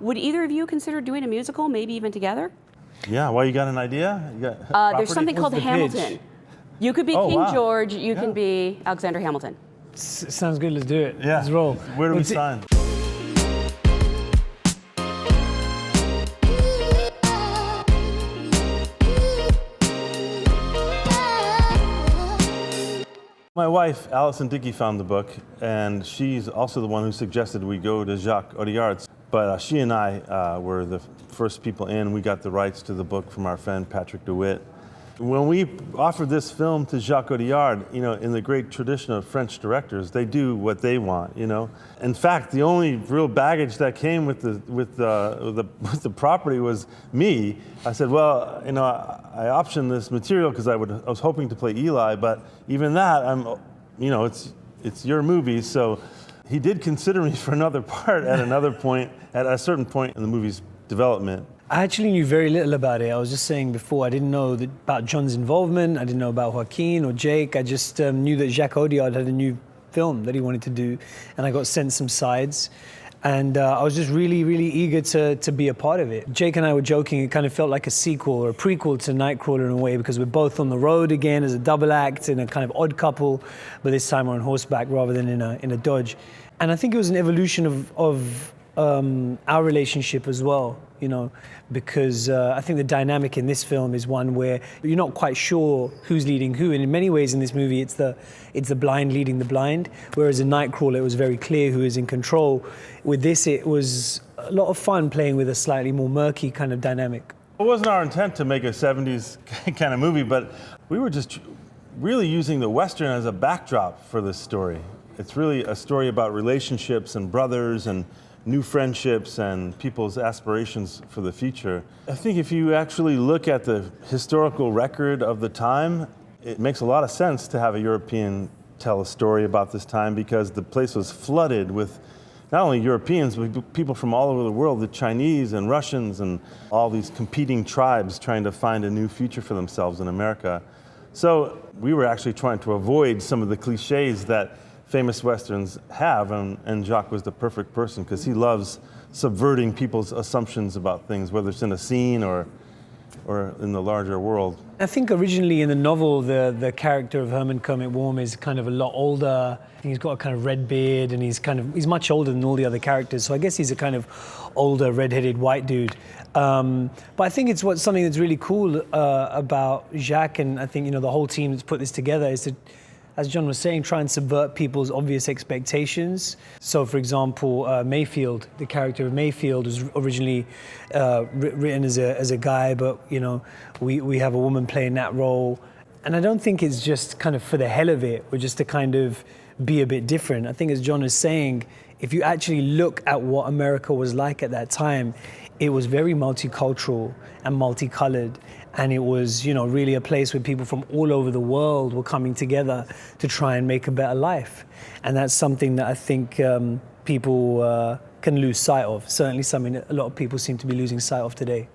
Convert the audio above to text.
Would either of you consider doing a musical, maybe even together? Yeah, well, you got an idea? You got There's property? something called What's the Hamilton. pitch? You could be Oh, King wow. George, you Yeah. can be Alexander Hamilton. Sounds good, let's do it. Yeah. Let's roll. Where do we Let's see- sign? My wife, Alison Dickey, found the book, and she's also the one who suggested we go to Jacques Audiard's. But she and I were the first people in. We got the rights to the book from our friend Patrick DeWitt. When we offered this film to Jacques Audiard, you know, in the great tradition of French directors, they do what they want, you know. In fact, the only real baggage that came with the property was me. I said, well, you know, I optioned this material because I was hoping to play Eli, but even that, you know, it's your movie, so he did consider me for another part at a certain point in the movie's development. I actually knew very little about it. I was just saying before, I didn't know about John's involvement. I didn't know about Joaquin or Jake. I just knew that Jacques Audiard had a new film that he wanted to do, and I got sent some sides. And I was just really, really eager to be a part of it. Jake and I were joking, it kind of felt like a sequel or a prequel to Nightcrawler in a way, because we're both on the road again as a double act in a kind of odd couple, but this time we're on horseback rather than in a Dodge. And I think it was an evolution of our relationship as well, you know, because I think the dynamic in this film is one where you're not quite sure who's leading who, and in many ways in this movie it's the blind leading the blind, whereas in Nightcrawler it was very clear who is in control. With this, it was a lot of fun playing with a slightly more murky kind of dynamic. It wasn't our intent to make a 70s kind of movie, but we were just really using the Western as a backdrop for this story. It's really a story about relationships and brothers and new friendships and people's aspirations for the future. I think if you actually look at the historical record of the time, it makes a lot of sense to have a European tell a story about this time, because the place was flooded with not only Europeans, but people from all over the world, the Chinese and Russians and all these competing tribes trying to find a new future for themselves in America. So we were actually trying to avoid some of the cliches that famous Westerns have, and Jacques was the perfect person because he loves subverting people's assumptions about things, whether it's in a scene or in the larger world. I think originally in the novel, the character of Herman Kermit Warm is kind of a lot older. I think he's got a kind of red beard, and he's much older than all the other characters. So I guess he's a kind of older, red-headed white dude. But I think it's something that's really cool about Jacques, and I think, you know, the whole team that's put this together is to, as John was saying, try and subvert people's obvious expectations. So, for example, Mayfield, the character of Mayfield, was originally written as a guy, but, you know, we have a woman playing that role. And I don't think it's just kind of for the hell of it, or just to kind of be a bit different. I think, as John is saying, if you actually look at what America was like at that time, it was very multicultural and multicolored. And it was, you know, really a place where people from all over the world were coming together to try and make a better life. And that's something that I think people can lose sight of. Certainly something that a lot of people seem to be losing sight of today.